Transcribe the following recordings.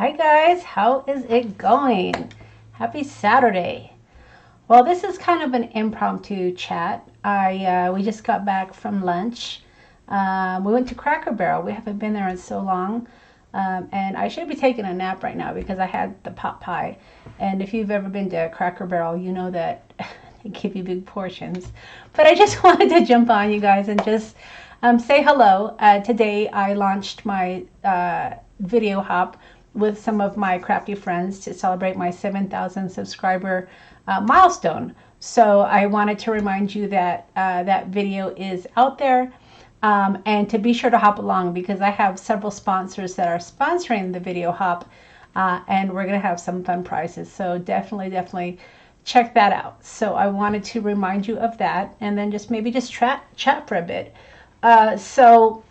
Hi guys, how is it going? Happy Saturday. Well, this is kind of an impromptu chat. We just got back from lunch. We went to Cracker Barrel. We haven't been there in so long. And I should be taking a nap right now because I had the pot pie. And if you've ever been to Cracker Barrel, you know that they give you big portions. But I just wanted to jump on you guys and just say hello. Today I launched my video hop with some of my crafty friends to celebrate my 7,000 subscriber milestone. So I wanted to remind you that that video is out there, and to be sure to hop along because I have several sponsors that are sponsoring the video hop, and we're going to have some fun prizes. So definitely check that out. So I wanted to remind you of that, and then maybe just chat for a bit. So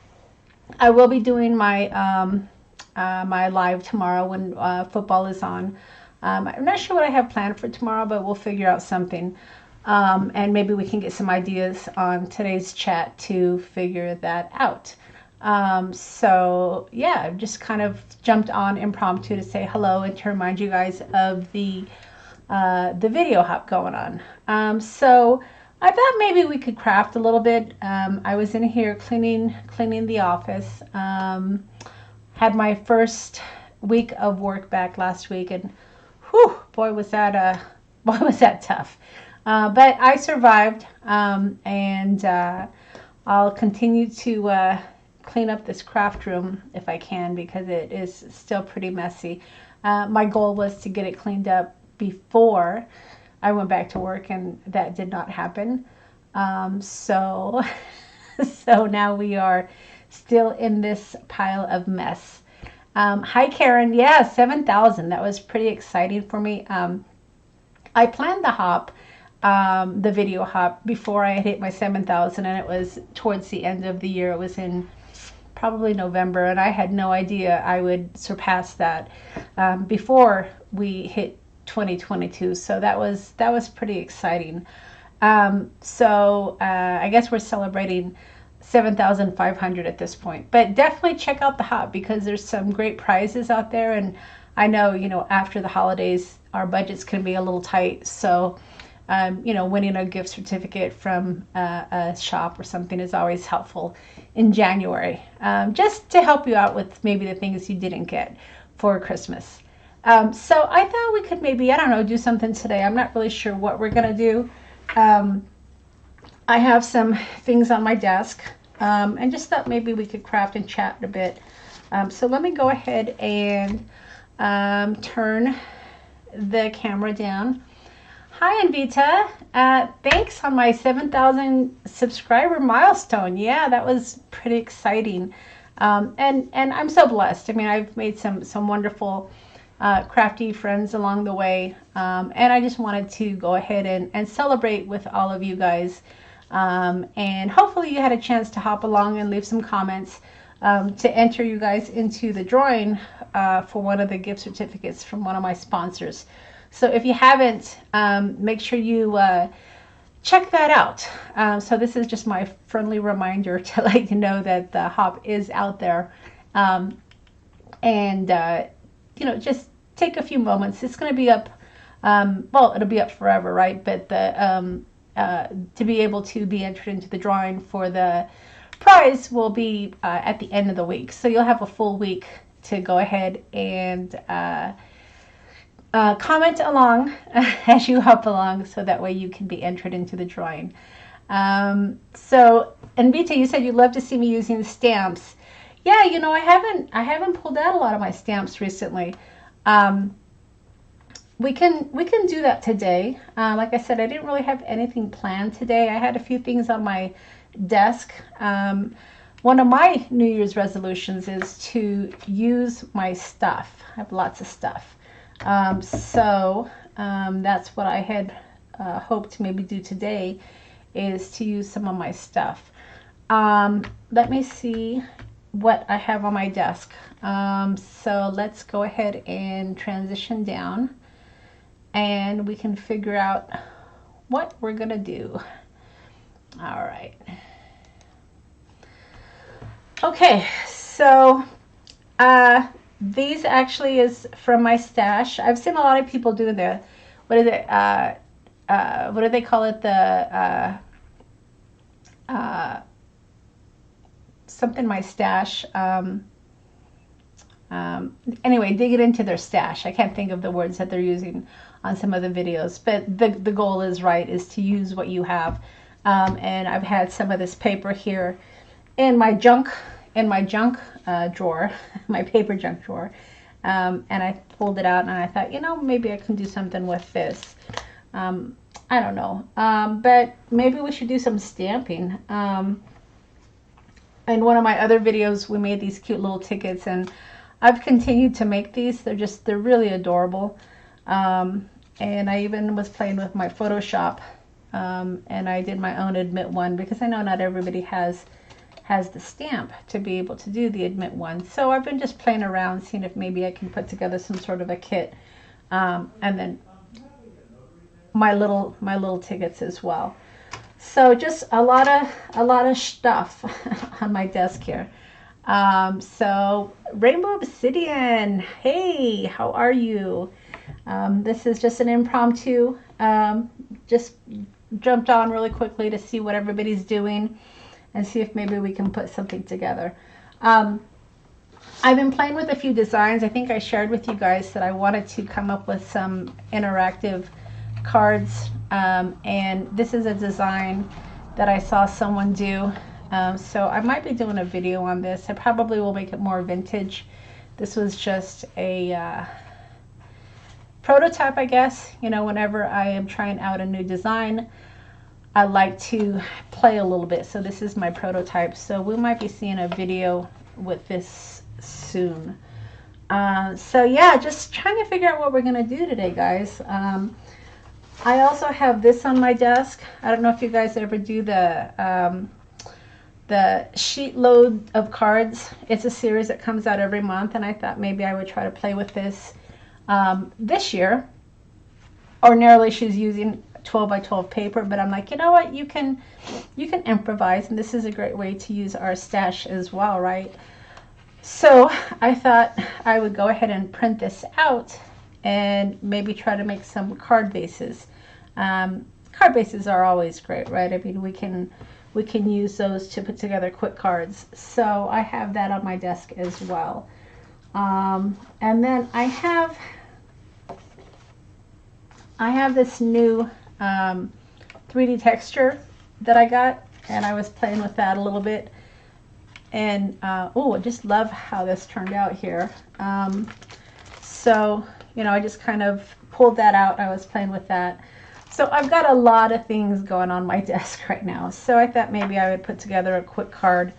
I will be doing my my live tomorrow when football is on. I'm not sure what I have planned for tomorrow, but we'll figure out something. And maybe we can get some ideas on today's chat to figure that out. So yeah, I've just kind of jumped on impromptu to say hello and to remind you guys of the video hop going on. So I thought maybe we could craft a little bit. I was in here cleaning the office. Had my first week of work back last week, and whew, boy was that tough. But I survived, and I'll continue to clean up this craft room if I can because it is still pretty messy. My goal was to get it cleaned up before I went back to work, and that did not happen. So now we are still in this pile of mess. Hi Karen, yeah, 7,000. That was pretty exciting for me. I planned the hop, the video hop, before I had hit my 7,000, and it was towards the end of the year. It was in probably November, and I had no idea I would surpass that before we hit 2022. So that was pretty exciting. So I guess we're celebrating 7,500 at this point, but definitely check out the hop because there's some great prizes out there. And I know, after the holidays, our budgets can be a little tight. So, winning a gift certificate from a shop or something is always helpful in January, just to help you out with maybe the things you didn't get for Christmas. So I thought we could maybe, I don't know, do something today. I'm not really sure what we're going to do. I have some things on my desk, and just thought maybe we could craft and chat a bit. So let me go ahead and turn the camera down. Hi Anvita, thanks on my 7,000 subscriber milestone. Yeah, that was pretty exciting, and I'm so blessed. I mean, I've made some wonderful crafty friends along the way, and I just wanted to go ahead and celebrate with all of you guys, and hopefully you had a chance to hop along and leave some comments to enter you guys into the drawing for one of the gift certificates from one of my sponsors. So if you haven't, make sure you check that out. So this is just my friendly reminder to let you know that the hop is out there, and just take a few moments. It's going to be up, well, it'll be up forever, right? But to be able to be entered into the drawing for the prize will be at the end of the week. So you'll have a full week to go ahead and comment along as you hop along, so that way you can be entered into the drawing. So, Anvita, you said you'd love to see me using stamps. Yeah, I haven't pulled out a lot of my stamps recently. We can do that today. Like I said, I didn't really have anything planned today. I had a few things on my desk. One of my New Year's resolutions is to use my stuff. I have lots of stuff. So that's what I had hoped to maybe do today, is to use some of my stuff. Let me see what I have on my desk. So let's go ahead and transition down, and we can figure out what we're gonna do. All right. Okay, so These actually is from my stash. I've seen a lot of people do the, what is it, what do they call it, the something my stash, anyway, dig it into their stash. I can't think of the words that they're using on some of the videos, but the goal is is to use what you have. And I've had some of this paper here in my junk drawer, my paper junk drawer, and I pulled it out and I thought, you know, maybe I can do something with this. I don't know, but maybe we should do some stamping. In one of my other videos, we made these cute little tickets, and I've continued to make these. They're really adorable. And I even was playing with my Photoshop, and I did my own admit one, because I know not everybody has the stamp to be able to do the admit one. So I've been just playing around, seeing if maybe I can put together some sort of a kit, and then my little tickets as well. So just a lot of stuff on my desk here. So Rainbow Obsidian, hey, how are you? This is just an impromptu, just jumped on really quickly to see what everybody's doing and see if maybe we can put something together. I've been playing with a few designs. I think I shared with you guys that I wanted to come up with some interactive cards, and this is a design that I saw someone do, so I might be doing a video on this. I probably will make it more vintage. This was just a prototype, I guess. You know, whenever I am trying out a new design, I like to play a little bit. So this is my prototype, so we might be seeing a video with this soon. So yeah, just trying to figure out what we're gonna do today, guys. I also have this on my desk. I don't know if you guys ever do the SheetLoad of cards. It's a series that comes out every month, and I thought maybe I would try to play with this this year. Ordinarily, she's using 12 by 12 paper, but I'm like, you know what? You can improvise, and this is a great way to use our stash as well, right? So I thought I would go ahead and print this out and maybe try to make some card bases. Card bases are always great, right? I mean, we can use those to put together quick cards. So I have that on my desk as well. And then I have this new 3D texture that I got, and I was playing with that a little bit. And oh, I just love how this turned out here. So, you know, I just kind of pulled that out. I was playing with that. So I've got a lot of things going on my desk right now. So I thought maybe I would put together a quick card.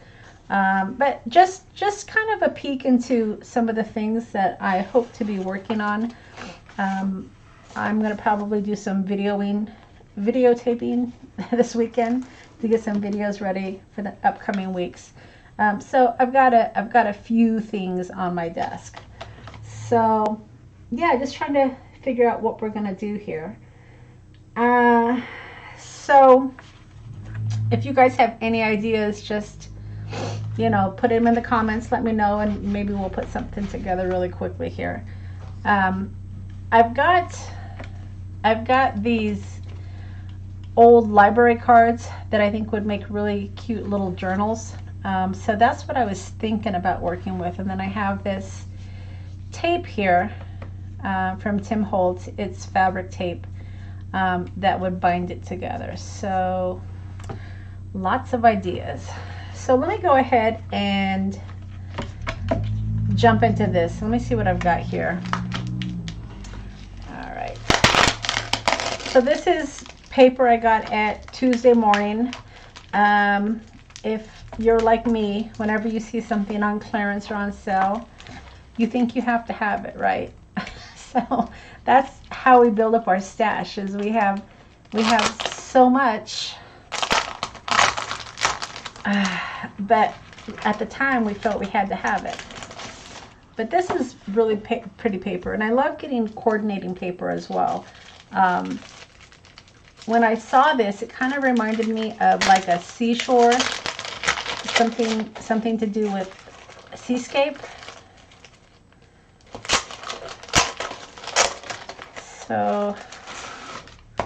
But just kind of a peek into some of the things that I hope to be working on. I'm going to probably do some videotaping this weekend to get some videos ready for the upcoming weeks. So I've got a few things on my desk. So yeah, just trying to figure out what we're going to do here. So if you guys have any ideas, just, you know, put them in the comments, let me know, and maybe we'll put something together really quickly here. I've got these old library cards that I think would make really cute little journals. So that's what I was thinking about working with. And then I have this tape here from Tim Holtz. It's fabric tape that would bind it together. So lots of ideas. So let me go ahead and jump into this. Let me see what I've got here. All right. So this is paper I got at Tuesday morning. If you're like me, whenever you see something on clearance or on sale, you think you have to have it, right? So that's how we build up our stash, is we have so much, but at the time we felt we had to have it. But this is really pretty paper, and I love getting coordinating paper as well. When I saw this, it kind of reminded me of like a seashore, something to do with seascape. So I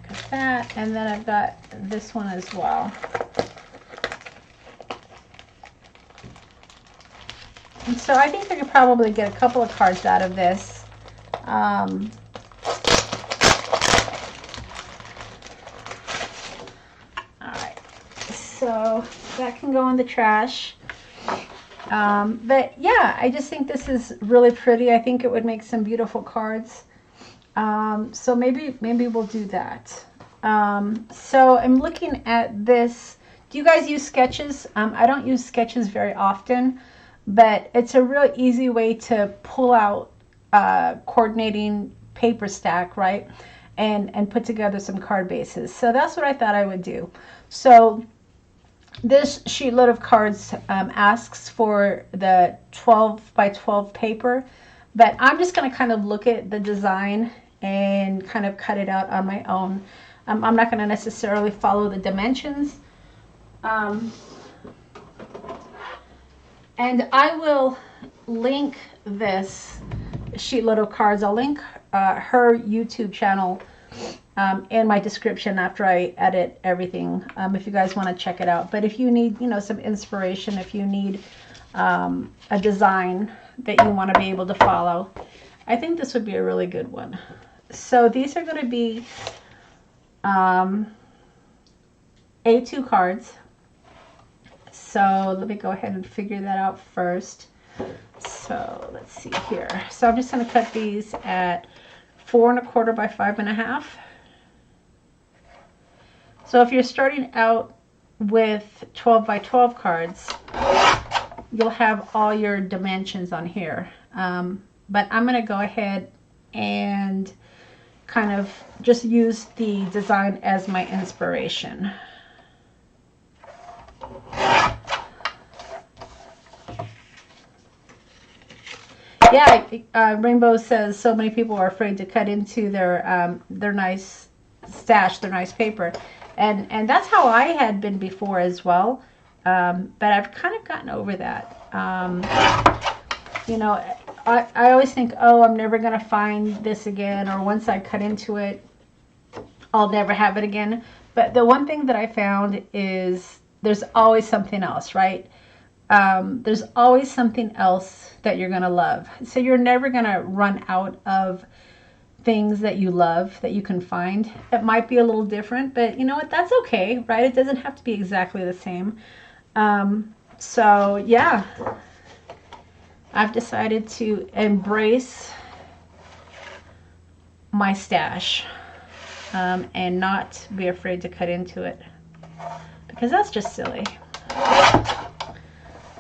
got that, and then I've got this one as well. And so I think I could probably get a couple of cards out of this. Alright, so that can go in the trash. But yeah, I just think this is really pretty. I think it would make some beautiful cards. So maybe we'll do that. So I'm looking at this. Do you guys use sketches? I don't use sketches very often, but it's a real easy way to pull out coordinating paper stack, right? And put together some card bases. So that's what I thought I would do. So this sheet load of cards asks for the 12 by 12 paper, but I'm just going to kind of look at the design and kind of cut it out on my own. I'm not going to necessarily follow the dimensions. And I will link this sheet load of cards. I'll link her YouTube channel in my description after I edit everything, if you guys want to check it out. But if you need, you know, some inspiration, if you need a design that you want to be able to follow, I think this would be a really good one. So these are going to be A2 cards. So let me go ahead and figure that out first. So let's see here. So I'm just going to cut these at 4 1/4 by 5 1/2. So if you're starting out with 12 by 12 cards, you'll have all your dimensions on here. But I'm going to go ahead and kind of just use the design as my inspiration. Yeah, Rainbow says so many people are afraid to cut into their nice stash, their nice paper, and that's how I had been before as well. But I've kind of gotten over that. You know, I always think, oh, I'm never gonna find this again, or once I cut into it, I'll never have it again. But the one thing that I found is there's always something else, right? There's always something else that you're gonna love. So you're never gonna run out of things that you love that you can find. It might be a little different, but you know what? That's okay, right? It doesn't have to be exactly the same. So yeah, I've decided to embrace my stash and not be afraid to cut into it, because that's just silly.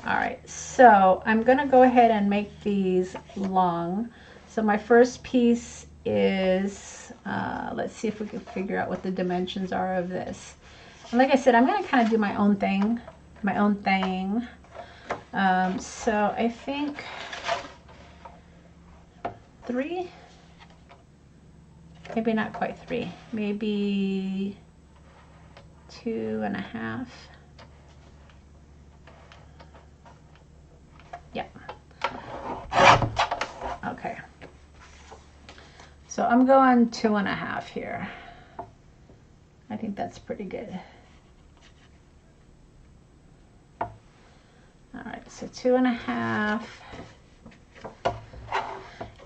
All right, so I'm gonna go ahead and make these long. So my first piece is, let's see if we can figure out what the dimensions are of this. And like I said, I'm gonna kind of do my own thing, so I think 3, maybe not quite 3, maybe 2 1/2. Yep. Okay. So I'm going 2 1/2 here. I think that's pretty good. All right, so 2 1/2.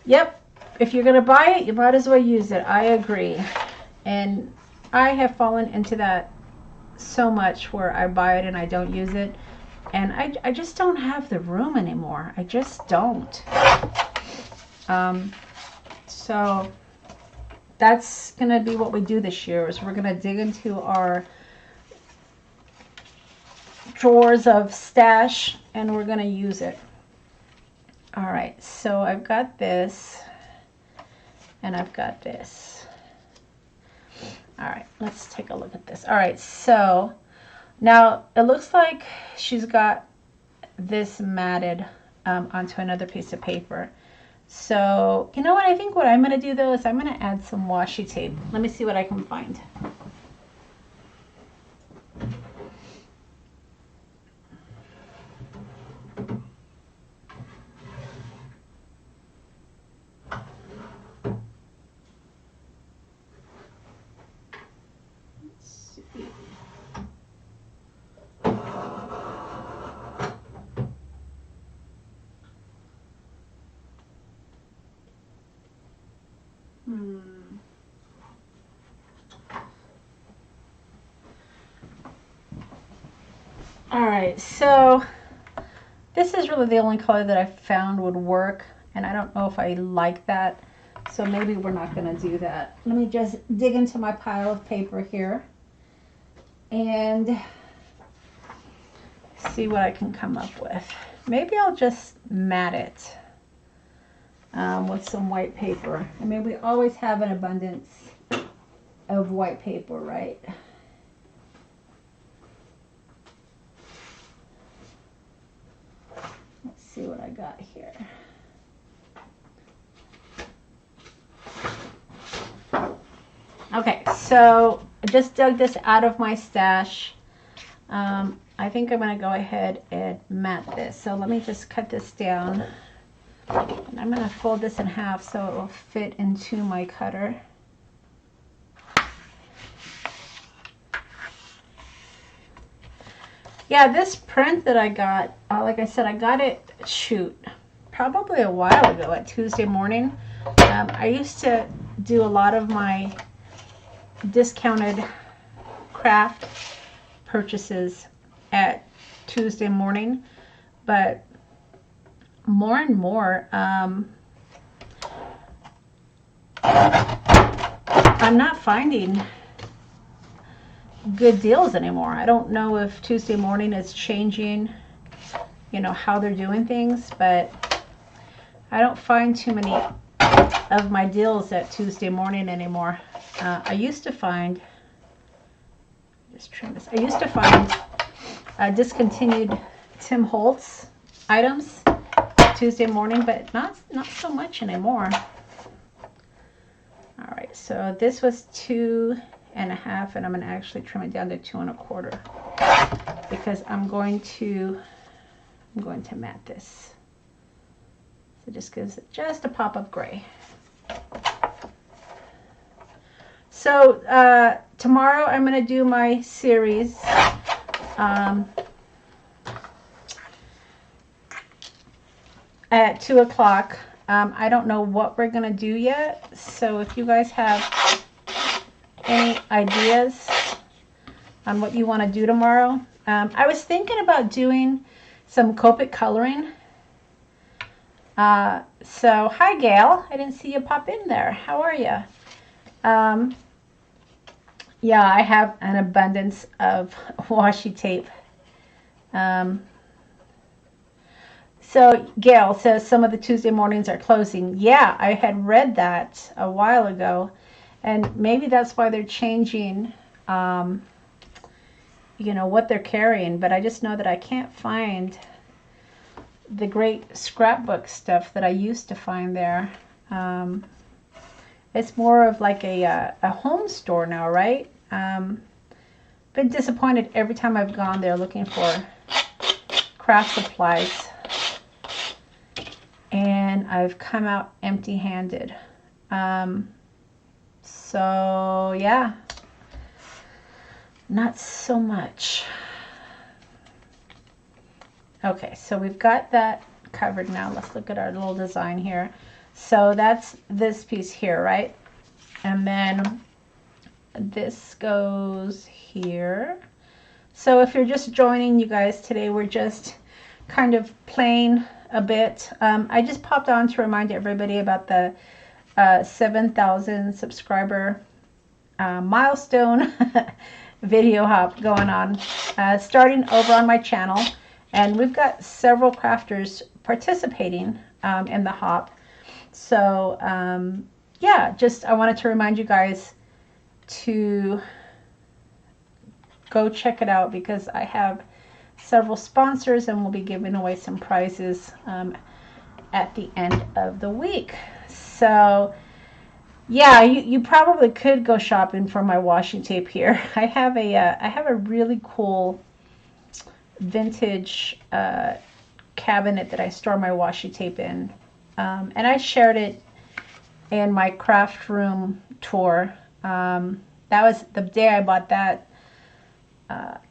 Yep. If you're gonna buy it, you might as well use it. I agree. And I have fallen into that so much where I buy it and I don't use it. And I just don't have the room anymore. I just don't. So that's going to be what we do this year, is we're going to dig into our drawers of stash and we're going to use it. All right, so I've got this and I've got this. All right, let's take a look at this. All right, so now it looks like she's got this matted onto another piece of paper. So you know what, I think what I'm going to do though is I'm going to add some washi tape. Let me see what I can find. All right, so this is really the only color that I found would work, and I don't know if I like that, so maybe we're not going to do that. Let me just dig into my pile of paper here and see what I can come up with. Maybe I'll just mat it with some white paper. I mean, we always have an abundance of white paper, right? Let's see what I got here. Okay, so I just dug this out of my stash. I think I'm going to go ahead and mat this. So let me just cut this down. And I'm going to fold this in half so it will fit into my cutter. Yeah, this print that I got, like I said, I got it, probably a while ago at Tuesday morning. I used to do a lot of my discounted craft purchases at Tuesday morning, but more and more I'm not finding good deals anymore. I don't know if Tuesday morning is changing, you know, how they're doing things, but I don't find too many of my deals at Tuesday morning anymore. I used to find, just trim this, I used to find discontinued Tim Holtz items Tuesday morning, but not so much anymore. All right, so this was 2.5, and I'm going to actually trim it down to 2 1/4 because I'm going to mat this. So it just gives it just a pop of gray. So tomorrow I'm going to do my series at 2 o'clock. I don't know what we're going to do yet, so if you guys have any ideas on what you want to do tomorrow. I was thinking about doing some Copic coloring. So hi Gail, I didn't see you pop in there. How are you? Yeah, I have an abundance of washi tape. So Gail says some of the Tuesday mornings are closing. Yeah, I had read that a while ago, and maybe that's why they're changing, you know, what they're carrying. But I just know that I can't find the great scrapbook stuff that I used to find there. It's more of like a home store now, right? Been disappointed every time I've gone there looking for craft supplies, and I've come out empty-handed. So yeah, not so much. Okay, so we've got that covered now. Let's look at our little design here. So that's this piece here, right? And then this goes here. So if you're just joining, you guys, today we're just kind of playing a bit. I just popped on to remind everybody about the 7,000 subscriber milestone video hop going on, starting over on my channel. And we've got several crafters participating in the hop. So yeah, just I wanted to remind you guys to go check it out, because I have several sponsors and we'll be giving away some prizes at the end of the week. So yeah, you probably could go shopping for my washi tape here. I have a really cool vintage cabinet that I store my washi tape in, and I shared it in my craft room tour. That was the day I bought that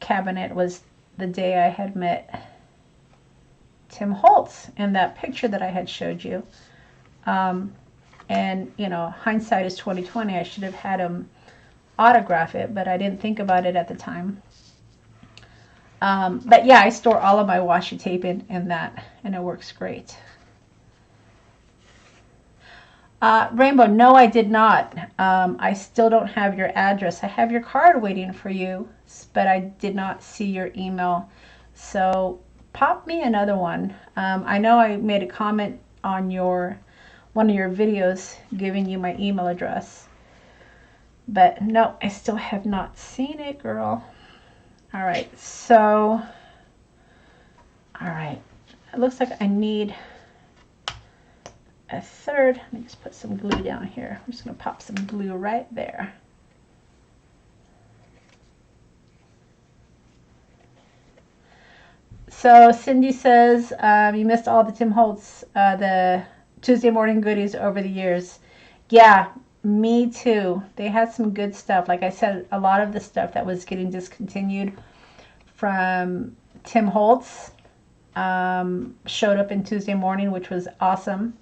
cabinet, was the day I had met Tim Holtz in that picture that I had showed you. And you know, hindsight is 2020. I should have had him autograph it, but I didn't think about it at the time. But yeah, I store all of my washi tape in that, and it works great. Rainbow, no, I did not. I still don't have your address. I have your card waiting for you, but I did not see your email. So pop me another one. I know I made a comment on one of your videos giving you my email address. But no, I still have not seen it, girl. All right, so, all right. It looks like I need a third. Let me just put some glue down here. I'm just gonna pop some glue right there. So Cindy says, you missed all the Tim Holtz, the Tuesday morning goodies over the years. Yeah, me too. They had some good stuff. Like I said, a lot of the stuff that was getting discontinued from Tim Holtz showed up in Tuesday morning, which was awesome.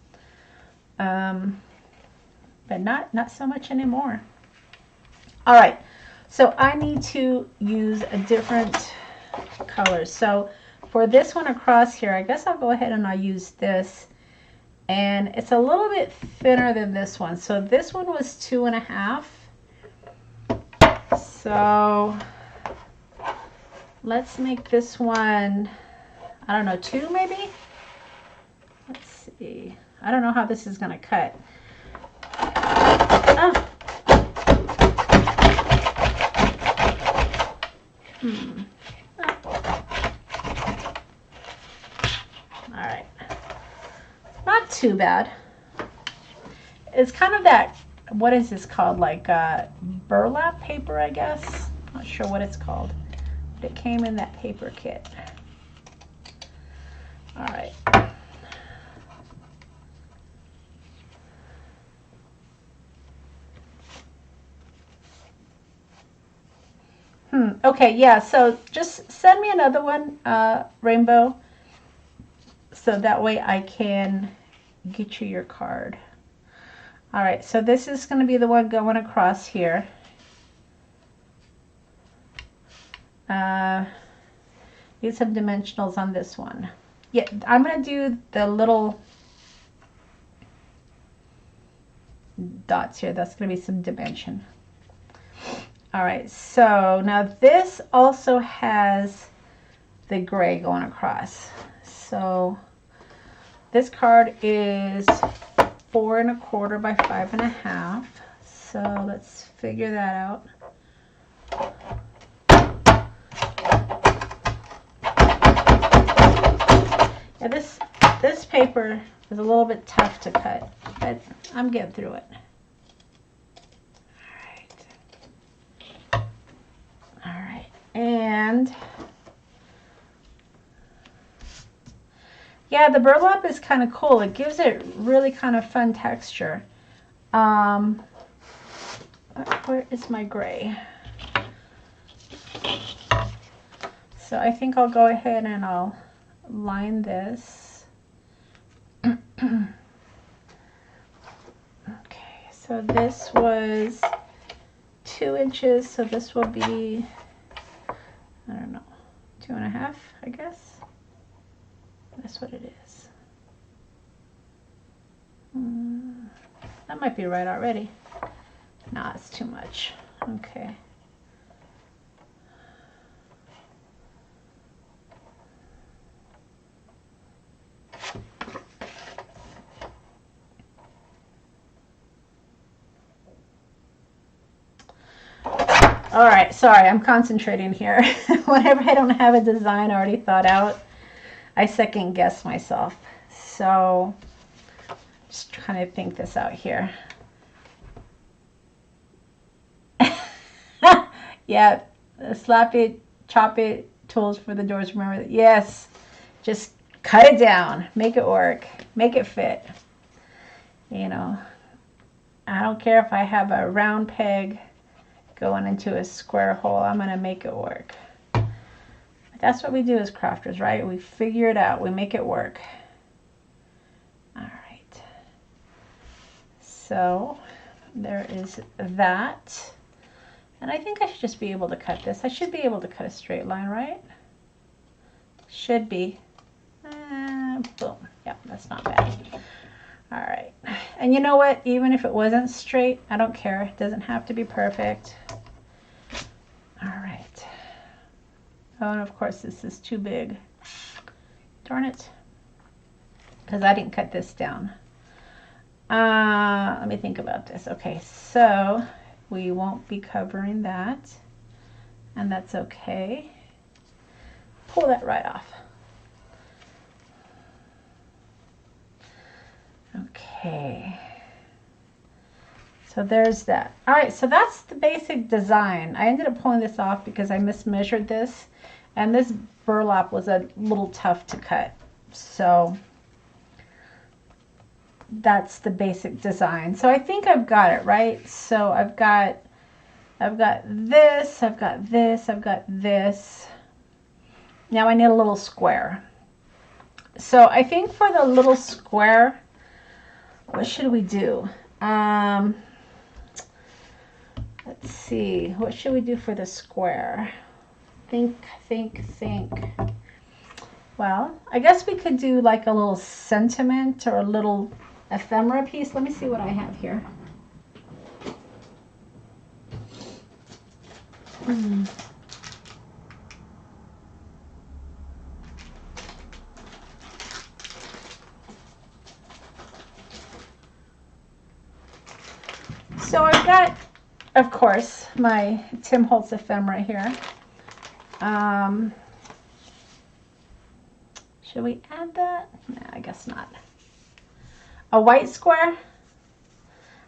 But not so much anymore. All right, so I need to use a different color. So for this one across here, I guess I'll go ahead and I'll use this. And it's a little bit thinner than this one. So this one was 2.5. So let's make this one, I don't know, 2 maybe? Let's see. I don't know how this is going to cut. Oh. All right. Not too bad. It's kind of that, what is this called? Like burlap paper, I guess. Not sure what it's called. But it came in that paper kit. All right. Okay, yeah, so just send me another one, Rainbow, so that way I can get you your card. All right, so this is going to be the one going across here. Need some dimensionals on this one. Yeah, I'm going to do the little dots here. That's going to be some dimension. All right, so now this also has the gray going across. So this card is 4 1/4 by 5 1/2. So let's figure that out. Yeah, this paper is a little bit tough to cut, but I'm getting through it. All right, and yeah, the burlap is kind of cool. It gives it really kind of fun texture. Where is my gray? So I think I'll go ahead and I'll line this. Okay, so this was 2 inches, so this will be, I don't know, 2.5, I guess. That's what it is. That might be right already. Nah, it's too much. Okay. All right, sorry, I'm concentrating here. Whenever I don't have a design already thought out, I second guess myself. So just trying to think this out here. Yeah, slap it, chop it, tools for the doors. Remember that. Yes, just cut it down, make it work, make it fit. You know, I don't care if I have a round peg going into a square hole, I'm gonna make it work. That's what we do as crafters, right? We figure it out, we make it work. All right, so there is that. And I think I should just be able to cut this. I should be able to cut a straight line, right? Should be. Boom. Yep, that's not bad. All right. And you know what? Even if it wasn't straight, I don't care. It doesn't have to be perfect. All right. Oh, and of course this is too big. Darn it. Because I didn't cut this down. Let me think about this. Okay, so we won't be covering that. And that's okay. Pull that right off. Okay. So there's that. All right, so that's the basic design. I ended up pulling this off because I mismeasured this. And this burlap was a little tough to cut. So that's the basic design. So I think I've got it, right? So I've got this, I've got this, I've got this. Now I need a little square. So I think for the little square, what should we do? Let's see, what should we do for the square? Think. Well, I guess we could do like a little sentiment or a little ephemera piece. Let me see what I have here. So I've got, of course, my Tim Holtz ephemera here. Should we add that? No, I guess not. A white square.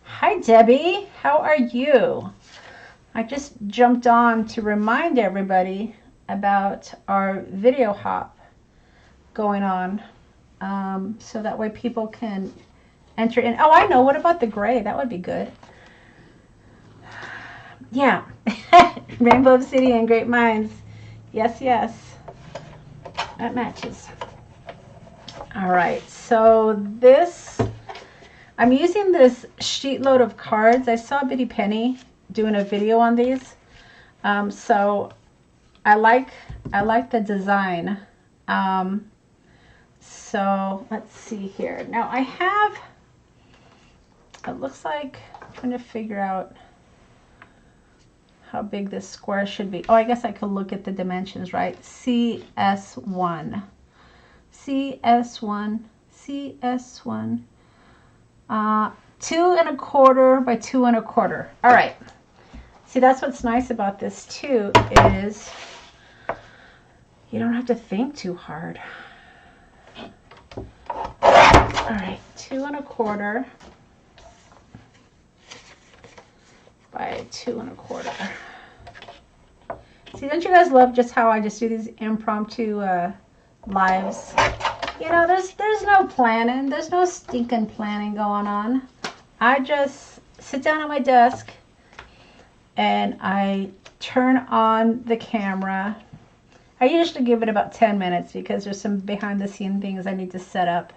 Hi, Debbie. How are you? I just jumped on to remind everybody about our video hop going on, so that way people can enter in. Oh, I know. What about the gray? That would be good. Yeah. Rainbow Obsidian, Great Minds. Yes, yes. That matches. All right. So this, I'm using this sheet load of cards. I saw Bitty Penny doing a video on these. So I like the design. So let's see here. Now I have, it looks like, I'm trying to figure out how big this square should be. Oh, I guess I could look at the dimensions, right? CS1. CS1. CS1. 2 1/4 by 2 1/4. All right. See, that's what's nice about this too, is you don't have to think too hard. All right, 2 1/4 by 2 1/4. See, don't you guys love just how I just do these impromptu lives? You know, there's no planning. There's no stinking planning going on. I just sit down at my desk and I turn on the camera. I usually give it about 10 minutes because there's some behind the scene things I need to set up.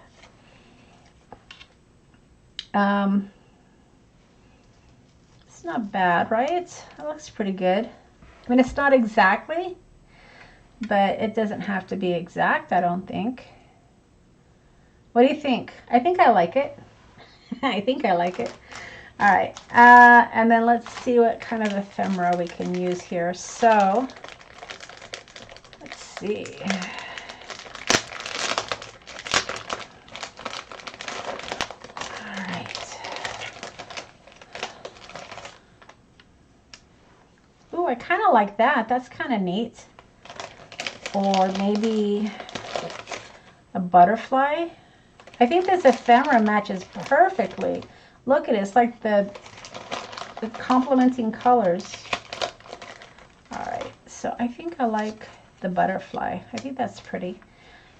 It's not bad, right? It looks pretty good. I mean, it's not exactly, but it doesn't have to be exact, I don't think. What do you think? I think I like it. I think I like it. All right, and then let's see what kind of ephemera we can use here. So, let's see. All right. Ooh, I kind of like that. That's kind of neat. Or maybe a butterfly. I think this ephemera matches perfectly. Look at it, it's like the complementing colors. All right, so I think I like the butterfly. I think that's pretty.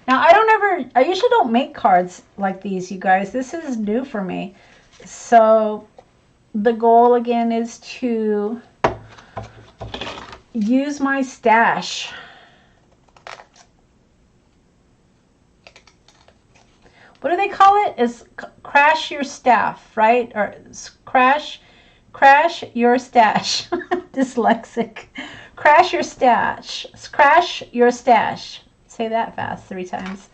Now I usually don't make cards like these, you guys. This is new for me. So the goal again is to use my stash. What do they call it? Is crash your staff, right? Or crash your stash. Dyslexic. Crash your stash. Crash your stash. say that fast 3 times.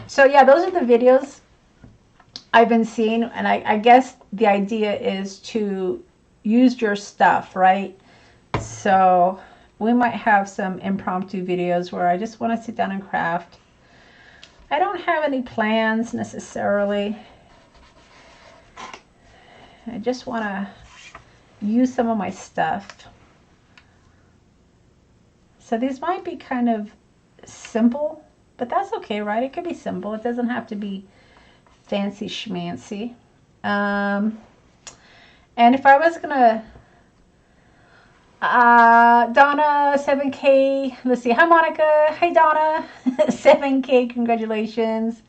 So yeah, those are the videos I've been seeing, and I guess the idea is to use your stuff, right? So we might have some impromptu videos where I just want to sit down and craft. I don't have any plans necessarily. I just want to use some of my stuff. So these might be kind of simple, but that's okay, right? It could be simple. It doesn't have to be fancy schmancy. And if I was gonna, Donna 7K, let's see, hi Monica, hi Donna, 7K, congratulations.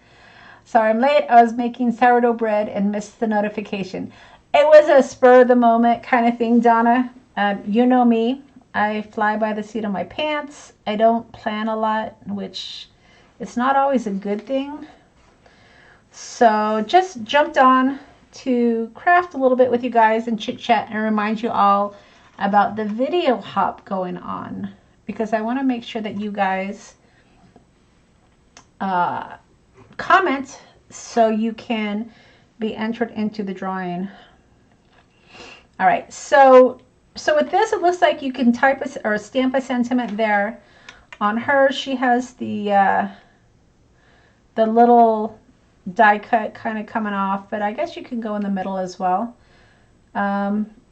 Sorry I'm late, I was making sourdough bread and missed the notification. It was a spur of the moment kind of thing, Donna. You know me, I fly by the seat of my pants. I don't plan a lot, which is not always a good thing. So just jumped on to craft a little bit with you guys and chit chat and remind you all about the video hop going on, because I want to make sure that you guys comment so you can be entered into the drawing. All right, so with this, it looks like you can type or stamp a sentiment there. On her, she has the little die cut kind of coming off, but I guess you can go in the middle as well.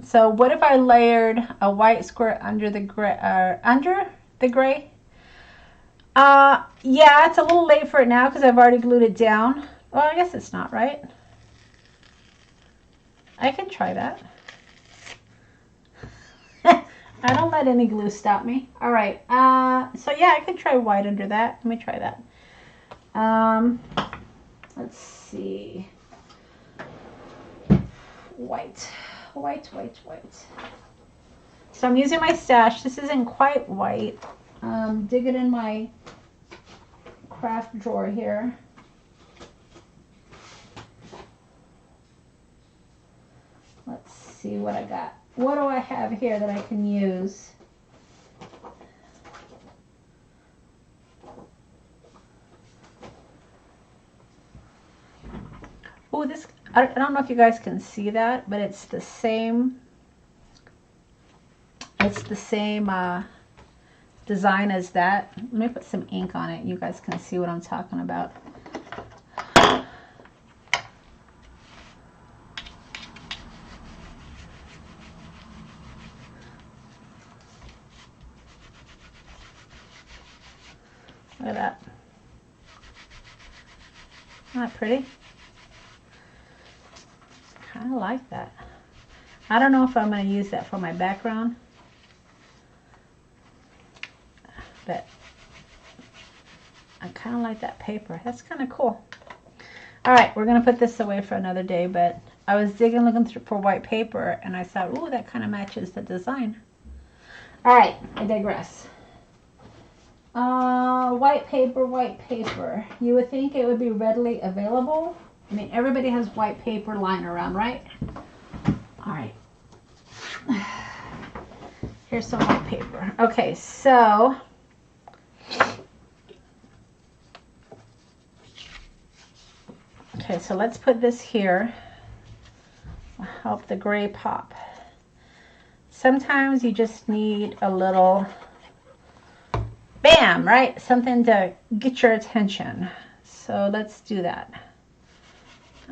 So what if I layered a white square under the gray? Yeah, it's a little late for it now because I've already glued it down. Well, I guess it's not, right? I can try that. I don't let any glue stop me. All right. So yeah, I could try white under that. Let me try that. Let's see. White. So I'm using my stash. This isn't quite white. Dig it in my craft drawer here. Let's see what I got. What do I have here that I can use? Oh, this, I don't know if you guys can see that, but it's the same. It's the same design as that. Let me put some ink on it. You guys can see what I'm talking about. Look at that. Isn't that pretty? Kind of like that. I don't know if I'm going to use that for my background, but I kind of like that paper. That's kind of cool. All right, we're going to put this away for another day, but I was digging looking for white paper, and I thought, ooh, that kind of matches the design. All right, I digress. White paper. You would think it would be readily available. I mean, everybody has white paper lying around, right? All right. Here's some white paper. Okay, so let's put this here. Help the gray pop. Sometimes you just need a little bam, right? Something to get your attention. So let's do that.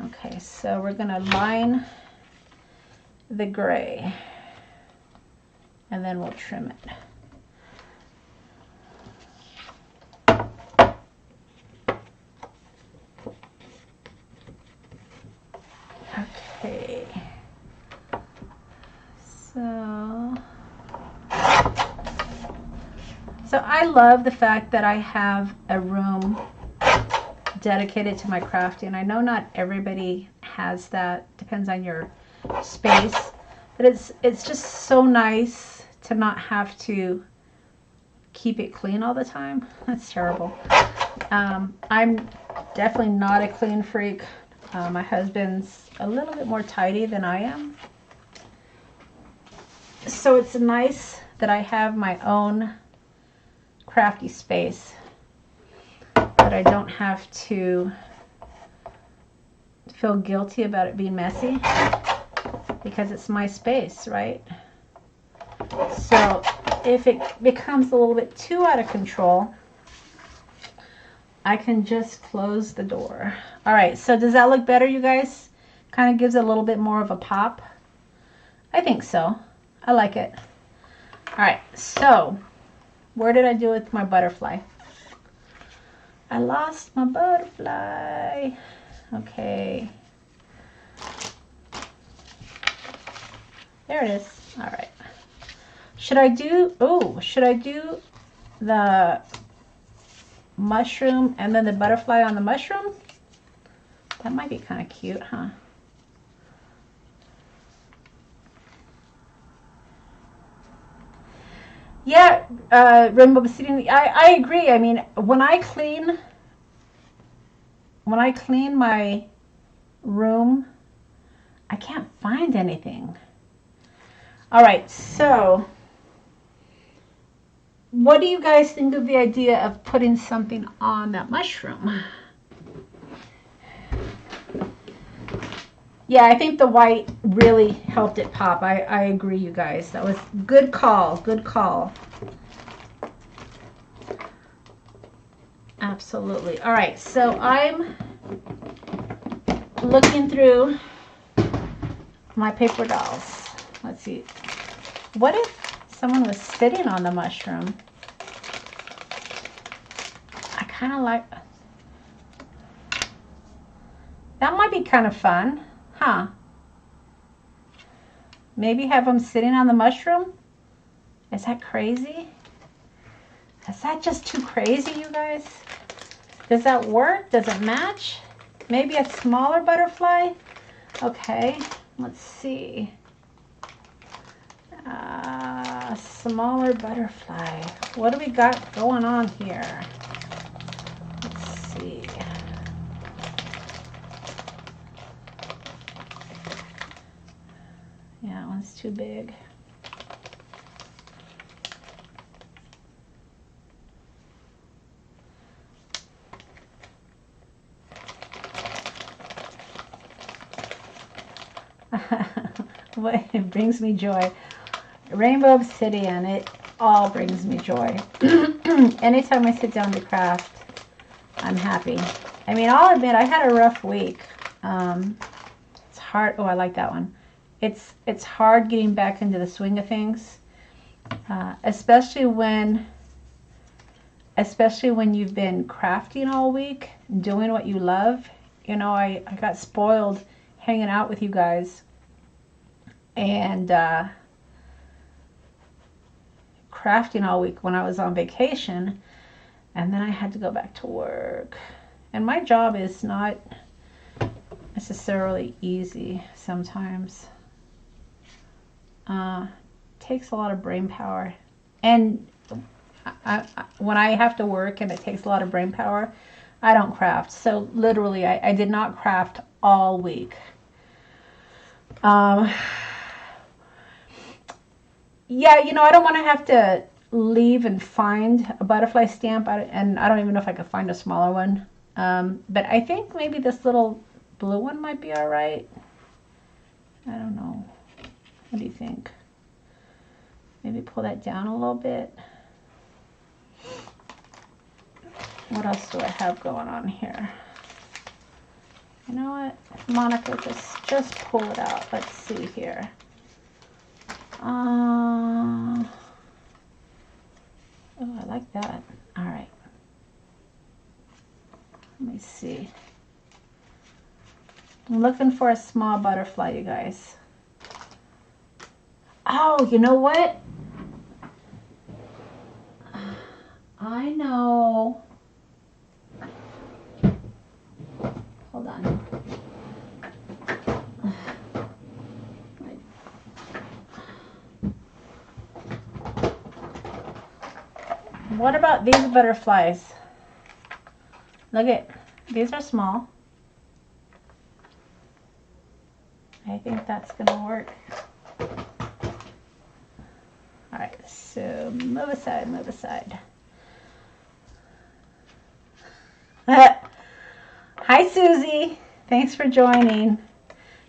Okay, so we're going to line the gray and then we'll trim it. Okay, so I love the fact that I have a room dedicated to my crafting. I know not everybody has that, depends on your space, but it's just so nice to not have to keep it clean all the time. That's terrible. I'm definitely not a clean freak. My husband's a little bit more tidy than I am, so it's nice that I have my own crafty space. that I don't have to feel guilty about it being messy, because it's my space, right? So if it becomes a little bit too out of control, I can just close the door. All right, so does that look better, you guys? Kind of gives it a little bit more of a pop. I think so. I like it. All right, so where did I do with my butterfly? I lost my butterfly. Okay. There it is. All right. Should I do the mushroom and then the butterfly on the mushroom? That might be kind of cute, huh? Yeah, Rainbow Obsidian, I agree. I mean, when I clean my room, I can't find anything. All right, so what do you guys think of the idea of putting something on that mushroom? Yeah, I think the white really helped it pop. I agree, you guys. That was good call. Good call. Absolutely. All right, so I'm looking through my paper dolls. Let's see. What if someone was sitting on the mushroom? I kind of like... That might be kind of fun. Huh. Maybe have them sitting on the mushroom? Is that crazy? Is that just too crazy, you guys? Does that work? Does it match? Maybe a smaller butterfly? Okay, let's see. Smaller butterfly. What do we got going on here? Let's see. Yeah, that one's too big. It brings me joy. Rainbow Obsidian, it all brings me joy. Anytime I sit down to craft, I'm happy. I mean, I'll admit I had a rough week. It's hard. Oh, I like that one. It's hard getting back into the swing of things, especially when you've been crafting all week, doing what you love. You know, I got spoiled hanging out with you guys and crafting all week when I was on vacation, and then I had to go back to work. And my job is not necessarily easy sometimes. Takes a lot of brain power, and when I have to work and it takes a lot of brain power, I don't craft. So literally I did not craft all week. Yeah, you know, I don't want to have to leave and find a butterfly stamp, and I don't even know if I could find a smaller one. But I think maybe this little blue one might be all right. I don't know. What do you think? Maybe pull that down a little bit. What else do I have going on here? You know what, Monica, just pull it out. Let's see here. Oh, I like that. All right. Let me see. I'm looking for a small butterfly, you guys. Oh, you know what? I know. Hold on. What about these butterflies? Look at, these are small. I think that's gonna work. All right, so move aside, move aside. Hi, Susie. Thanks for joining.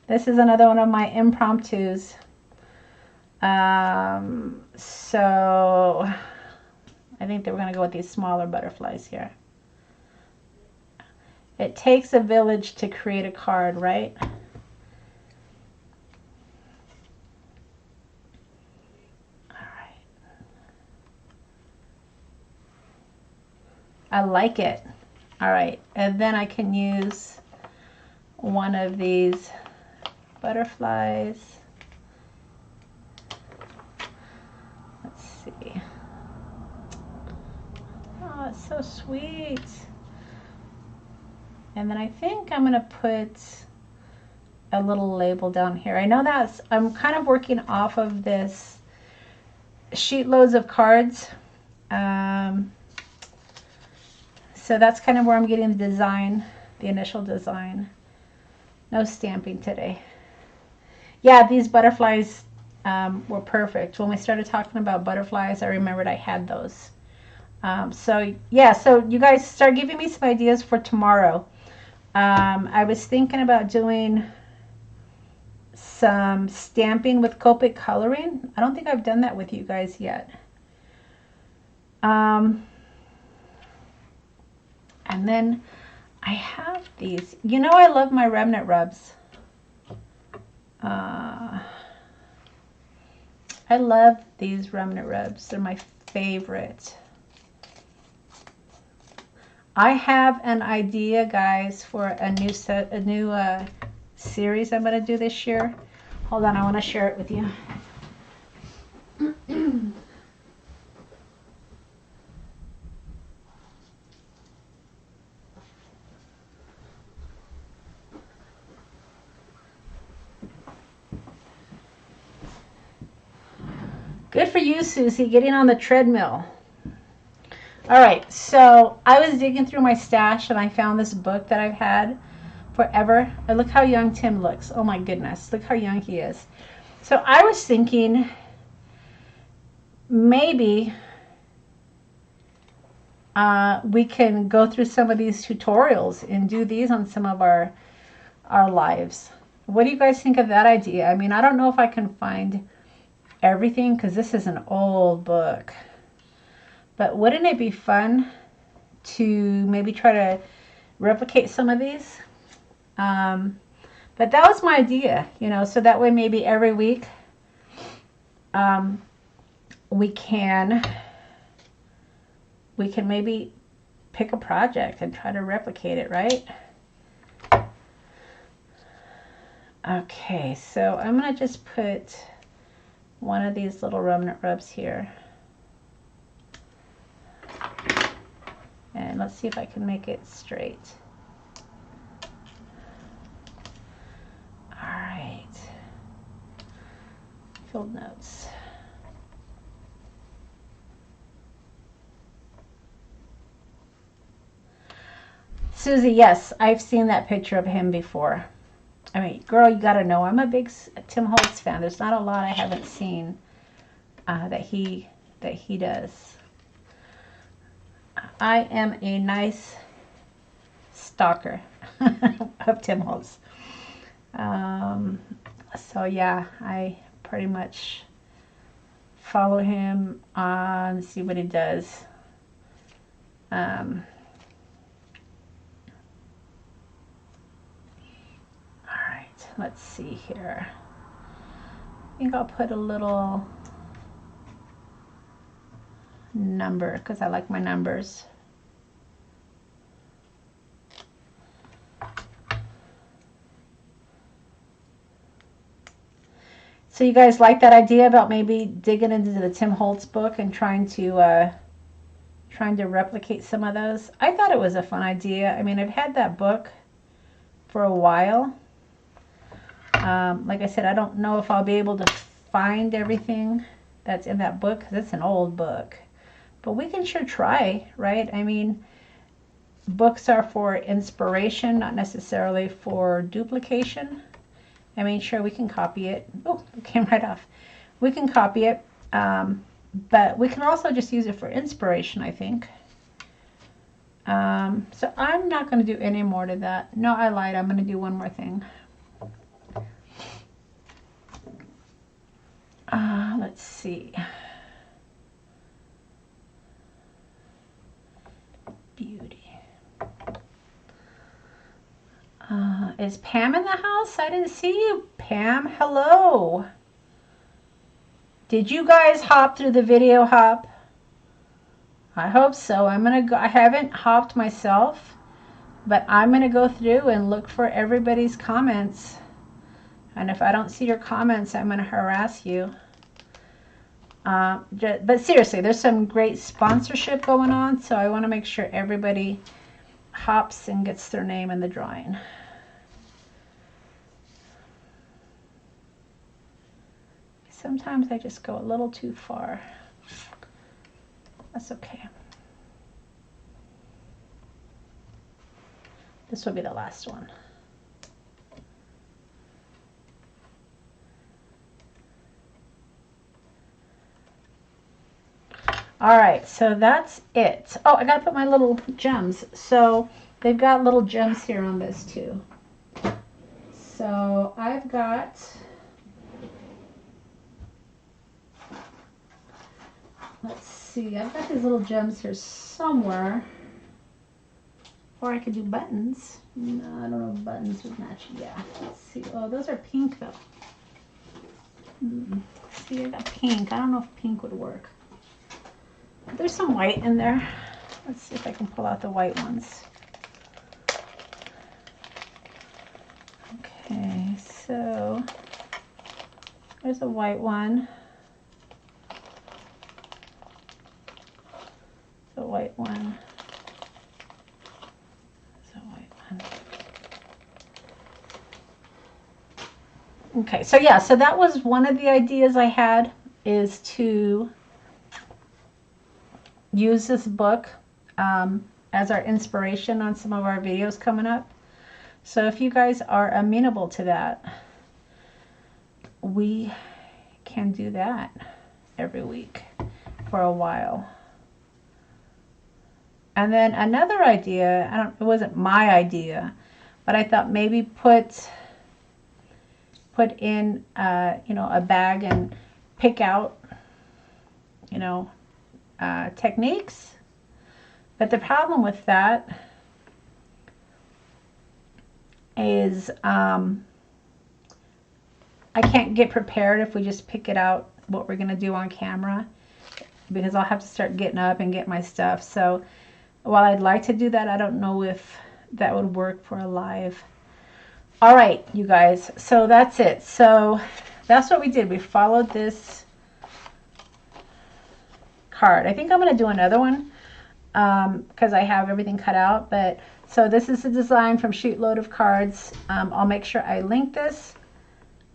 This is another one of my impromptus. So I think that we're going to go with these smaller butterflies here. It takes a village to create a card, right? I like it. All right, and then I can use one of these butterflies. Let's see. Oh, it's so sweet. And then I think I'm gonna put a little label down here. I know that's, I'm kind of working off of this sheet loads of cards. So that's kind of where I'm getting the design, the initial design. No stamping today. Yeah, these butterflies were perfect. When we started talking about butterflies, I remembered I had those. So yeah, so you guys start giving me some ideas for tomorrow. I was thinking about doing some stamping with Copic coloring. I don't think I've done that with you guys yet. And then I have these. You know, I love my remnant rubs. I love these remnant rubs. They're my favorite. I have an idea, guys, for a new series I'm going to do this year. Hold on, I want to share it with you. Good for you, Susie, getting on the treadmill. All right, so I was digging through my stash and I found this book that I've had forever. And look how young Tim looks. Oh my goodness, look how young he is. So I was thinking maybe we can go through some of these tutorials and do these on some of our lives. What do you guys think of that idea? I mean, I don't know if I can find everything because this is an old book. But wouldn't it be fun to maybe try to replicate some of these? But that was my idea, you know, so that way maybe every week we can maybe pick a project and try to replicate it, right? Okay, so I'm going to just put one of these little remnant rubs here. And let's see if I can make it straight. All right. Field notes. Susie, yes, I've seen that picture of him before. I mean, girl, you got to know, I'm a big Tim Holtz fan. There's not a lot I haven't seen that he does. I am a nice stalker of Tim Holtz. So yeah, I pretty much follow him on, see what he does. All right, let's see here. I think I'll put a little number because I like my numbers. So you guys like that idea about maybe digging into the Tim Holtz book and trying to replicate some of those? I thought it was a fun idea. I mean, I've had that book for a while. Like I said, I don't know if I'll be able to find everything that's in that book because it's an old book. But we can sure try, right? I mean, books are for inspiration, not necessarily for duplication. I mean, sure, we can copy it. Oh, it came right off. We can copy it, but we can also just use it for inspiration, I think. So I'm not going to do any more to that. No, I lied. I'm going to do one more thing. Let's see. Beauty. Is Pam in the house? I didn't see you, Pam. Hello. Did you guys hop through the video hop? I hope so. I'm gonna go. I haven't hopped myself, but I'm gonna go through and look for everybody's comments. And if I don't see your comments, I'm gonna harass you. But seriously, there's some great sponsorship going on, so I want to make sure everybody hops and gets their name in the drawing. Sometimes I just go a little too far. That's okay. This will be the last one. All right, so that's it. Oh, I gotta put my little gems. So they've got little gems here on this too. So I've got, let's see, I've got these little gems here somewhere. Or I could do buttons. No, I don't know if buttons would match. Yeah, let's see. Oh, those are pink though. See, I got pink. I don't know if pink would work. There's some white in there. Let's see if I can pull out the white ones. Okay, so there's a white one. The white one. There's a white one. Okay, so yeah, so that was one of the ideas I had, is to use this book as our inspiration on some of our videos coming up. So if you guys are amenable to that, we can do that every week for a while. And then another idea, it wasn't my idea, but I thought maybe put in you know, a bag and pick out, you know, techniques. But the problem with that is I can't get prepared if we just pick it out what we're gonna do on camera, because I'll have to start getting up and get my stuff. So while I'd like to do that, I don't know if that would work for a live. All right, you guys, so that's it. So that's what we did. We followed this card. I think I'm going to do another one because I have everything cut out. But so this is the design from SheetLoad of cards. I'll make sure I link this.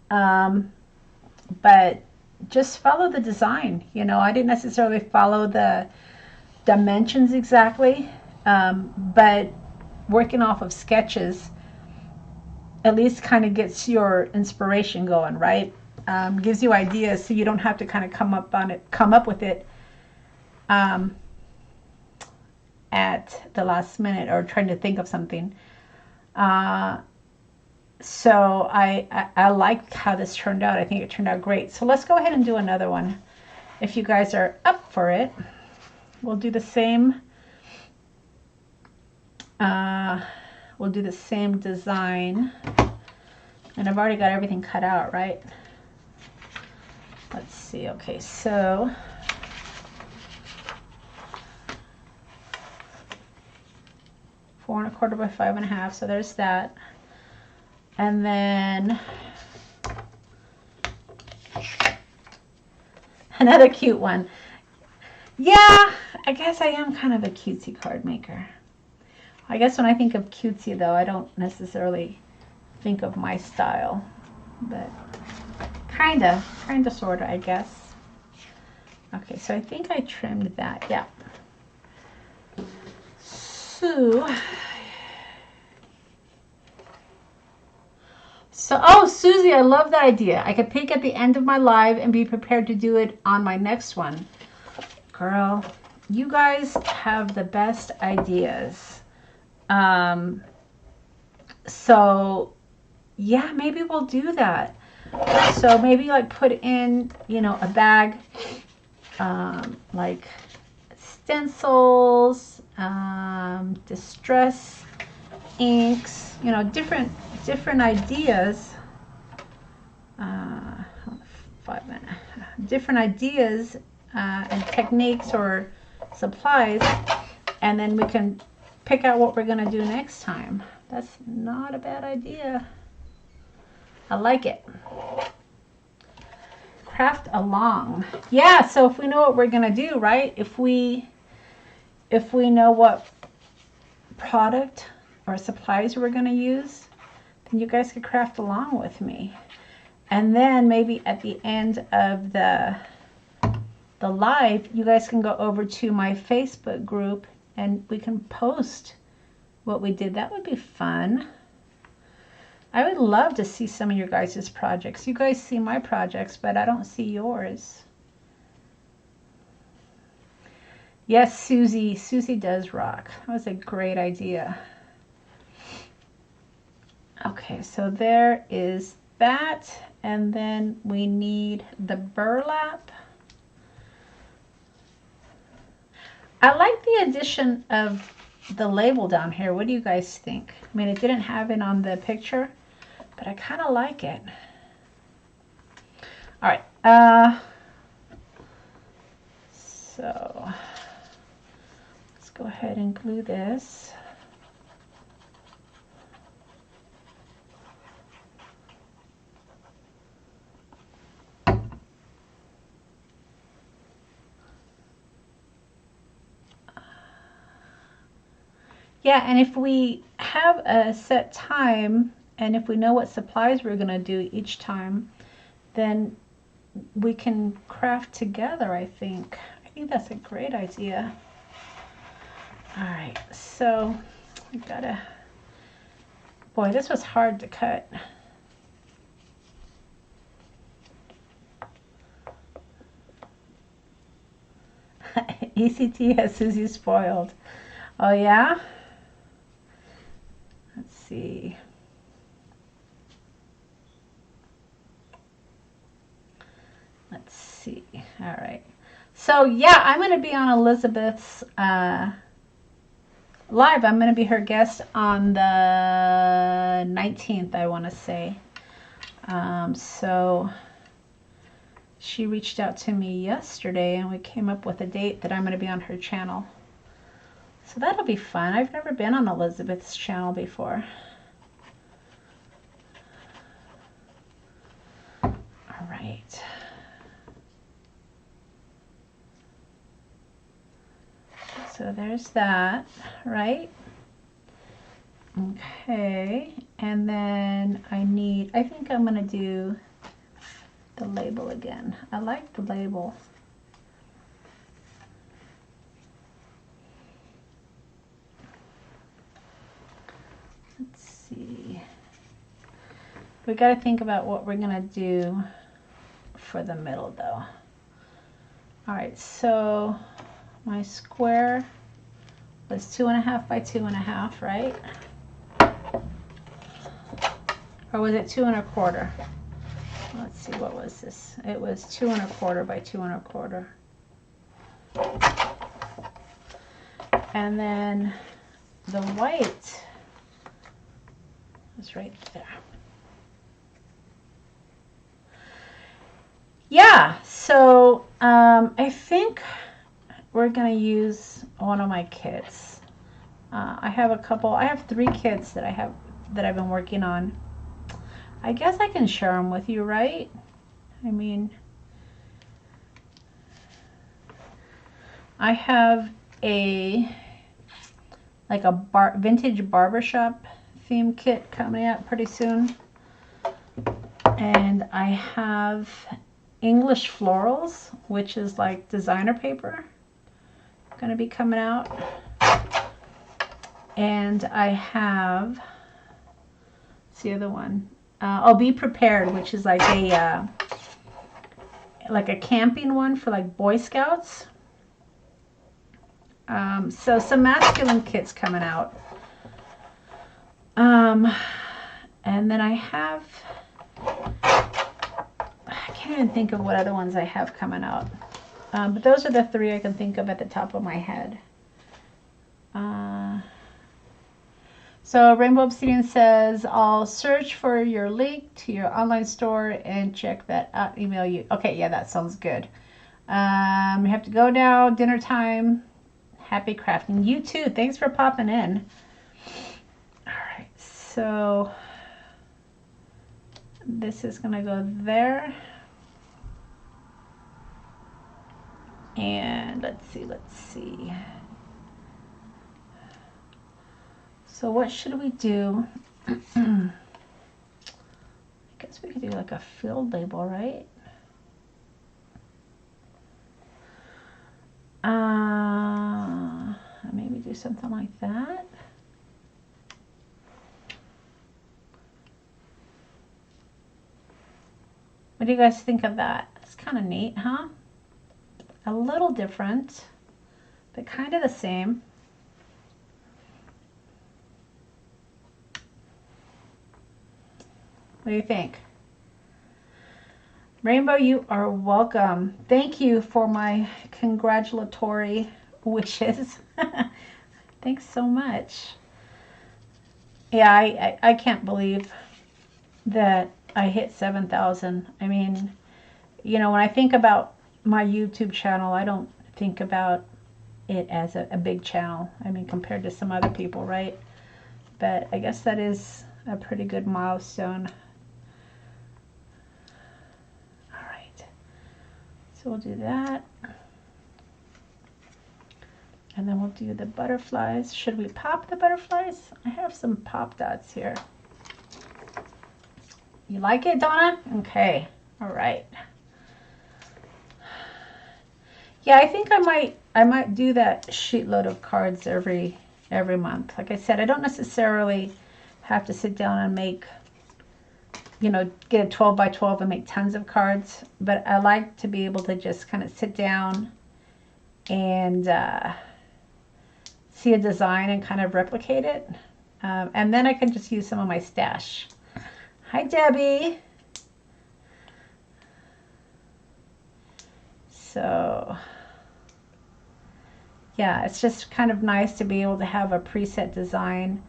But just follow the design. You know, I didn't necessarily follow the dimensions exactly, but working off of sketches at least kind of gets your inspiration going, right? Gives you ideas, so you don't have to kind of come up with it at the last minute or trying to think of something. So I like how this turned out. I think it turned out great. So let's go ahead and do another one. If you guys are up for it, we'll do the same. We'll do the same design. And I've already got everything cut out, right? Let's see. Okay, so four and a quarter by 5.5. So there's that. And then another cute one. Yeah, I guess I am kind of a cutesy card maker. I guess when I think of cutesy, though, I don't necessarily think of my style, but kinda, sorta, I guess. Okay, so I think I trimmed that, yeah. So, oh, Susie, I love that idea. I could peek at the end of my live and be prepared to do it on my next one. Girl, you guys have the best ideas. So yeah, maybe we'll do that. So maybe like put in, you know, a bag, like stencils, distress inks, you know, different ideas. 5 minutes. Different ideas and techniques or supplies, and then we can pick out what we're gonna do next time. That's not a bad idea. I like it. Craft along. Yeah, so if we know what we're gonna do, right? If we know what product or supplies we're gonna use, then you guys could craft along with me. And then maybe at the end of the live, you guys can go over to my Facebook group and we can post what we did. That would be fun. I would love to see some of your guys' projects. You guys see my projects, but I don't see yours. Yes, Susie. Susie does rock. That was a great idea. Okay, so there is that. And then we need the burlap. I like the addition of the label down here. What do you guys think? I mean, it didn't have it on the picture, but I kind of like it. All right. So let's go ahead and glue this. Yeah, and if we have a set time, and if we know what supplies we're going to do each time, then we can craft together, I think. I think that's a great idea. All right, so I gotta... Boy, this was hard to cut. ECT has Susie spoiled. Oh, yeah? Let's see. Let's see. All right. So, yeah, I'm going to be on Elizabeth's live. I'm going to be her guest on the 19th, I want to say. So, she reached out to me yesterday, and we came up with a date that I'm going to be on her channel. So that'll be fun. I've never been on Elizabeth's channel before. All right. So there's that, right? Okay. And then I think I'm going to do the label again. I like the label. Let's see. We got to think about what we're going to do for the middle though. All right, so my square was 2.5 by 2.5, right? Or was it 2 1/4? Let's see, what was this? It was 2 1/4 by 2 1/4. And then the white was right there. Yeah, so I think we're gonna use one of my kits. I have 3 kits that I've been working on. I guess I can share them with you, right? I mean, I have like a vintage barbershop theme kit coming out pretty soon. And I have English florals, which is like designer paper, going to be coming out. And I have, what's the other one? Be Prepared, which is like a camping one for like Boy Scouts. So some masculine kits coming out. And then I have, I can't even think of what other ones I have coming out. But those are the three I can think of at the top of my head. So Rainbow Obsidian says, I'll search for your link to your online store and check that out, email you. Okay, yeah, that sounds good. We have to go now, dinner time. Happy crafting. You too, thanks for popping in. All right, so this is gonna go there. And let's see. So what should we do? I guess we could do like a field label, right? Maybe do something like that. What do you guys think of that? It's kind of neat, huh? A little different, but kind of the same. What do you think? Rainbow, you are welcome. Thank you for my congratulatory wishes. Thanks so much. Yeah, I can't believe that I hit 7,000. I mean, you know, when I think about my YouTube channel, I don't think about it as a big channel. I mean, compared to some other people, right? But I guess that is a pretty good milestone. All right, so we'll do that. And then we'll do the butterflies. Should we pop the butterflies? I have some pop dots here. You like it, Donna? Okay, all right. Yeah, I think I might do that sheet load of cards every month. Like I said, I don't necessarily have to sit down and make, you know, get a 12 by 12 and make tons of cards, but I like to be able to just kind of sit down and see a design and kind of replicate it. And then I can just use some of my stash. Hi, Debbie. So yeah, it's just kind of nice to be able to have a preset design,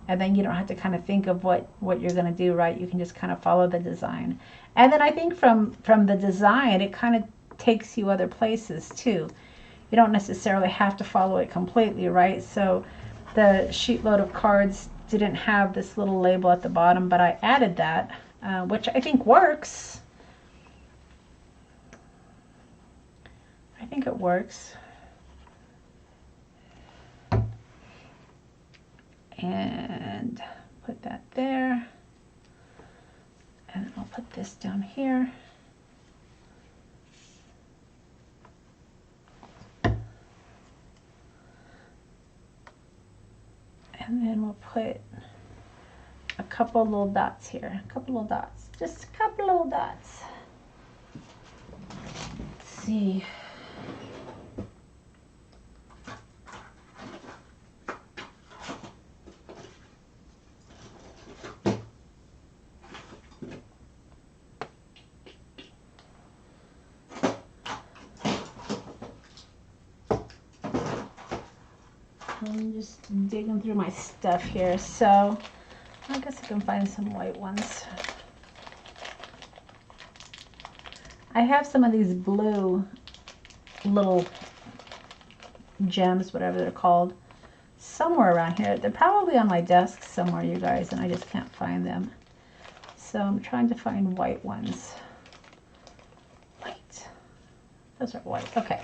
and then you don't have to kind of think of what you're going to do, right? You can just kind of follow the design. And then I think from the design, it kind of takes you other places too. You don't necessarily have to follow it completely, right? So the sheet load of cards didn't have this little label at the bottom, but I added that, which I think works. I think it works. And put that there. And I'll put this down here. And then we'll put a couple little dots here. A couple little dots. Just a couple little dots. Let's see. I'm just digging through my stuff here, so I guess I can find some white ones. I have some of these blue little gems, whatever they're called, somewhere around here. They're probably on my desk somewhere, you guys, and I just can't find them. So I'm trying to find white ones. White. Those are white. Okay.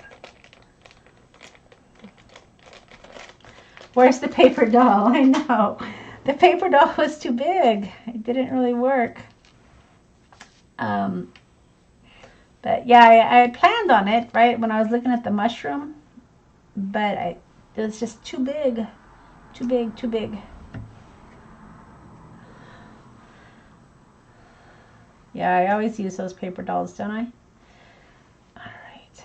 Where's the paper doll? I know. The paper doll was too big. It didn't really work. But yeah, I had planned on it, right, when I was looking at the mushroom. But it was just too big. Too big, too big. Yeah, I always use those paper dolls, don't I? All right.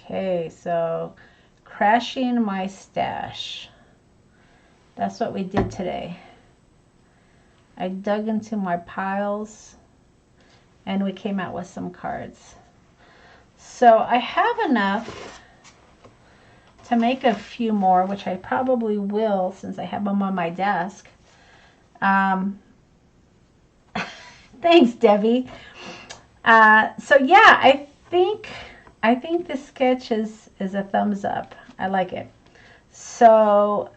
Okay, so crashing my stash. That's what we did today. I dug into my piles and we came out with some cards. So I have enough to make a few more, which I probably will since I have them on my desk. Thanks, Debbie. So yeah, I think this sketch is a thumbs up. I like it. So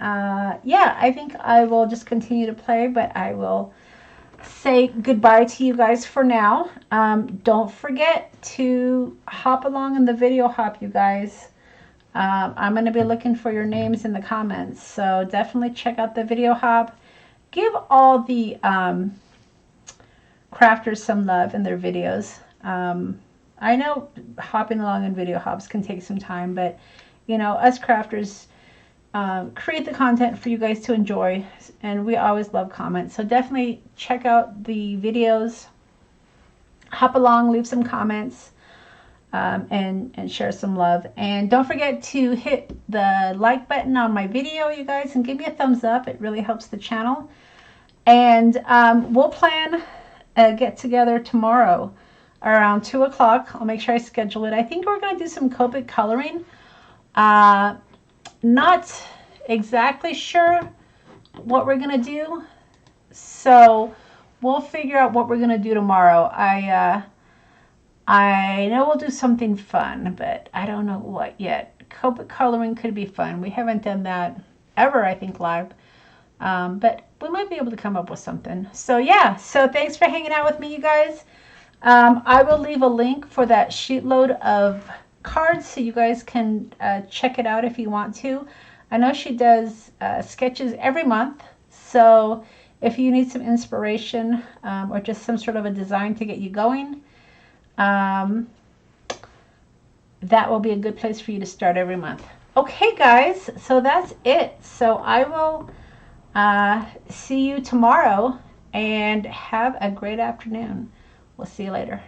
yeah, I think I will just continue to play, but I will say goodbye to you guys for now. Don't forget to hop along in the video hop, you guys. I'm going to be looking for your names in the comments, so definitely check out the video hop. Give all the crafters some love in their videos. I know hopping along in video hops can take some time, but you know, us crafters create the content for you guys to enjoy, and we always love comments. So definitely check out the videos, hop along, leave some comments, and share some love. And don't forget to hit the like button on my video, you guys, and give me a thumbs up. It really helps the channel. And we'll plan a get together tomorrow around 2 o'clock. I'll make sure I schedule it. I think we're going to do some Copic coloring. Not exactly sure what we're going to do, so we'll figure out what we're going to do tomorrow. I know we'll do something fun, but I don't know what yet. Copic coloring could be fun. We haven't done that ever, I think, live. But we might be able to come up with something. So yeah, so thanks for hanging out with me, you guys. I will leave a link for that sheet load of cards so you guys can check it out if you want to. I know she does sketches every month, so if you need some inspiration or just some sort of a design to get you going, that will be a good place for you to start every month. Okay guys, so that's it. So I will see you tomorrow, and have a great afternoon. We'll see you later.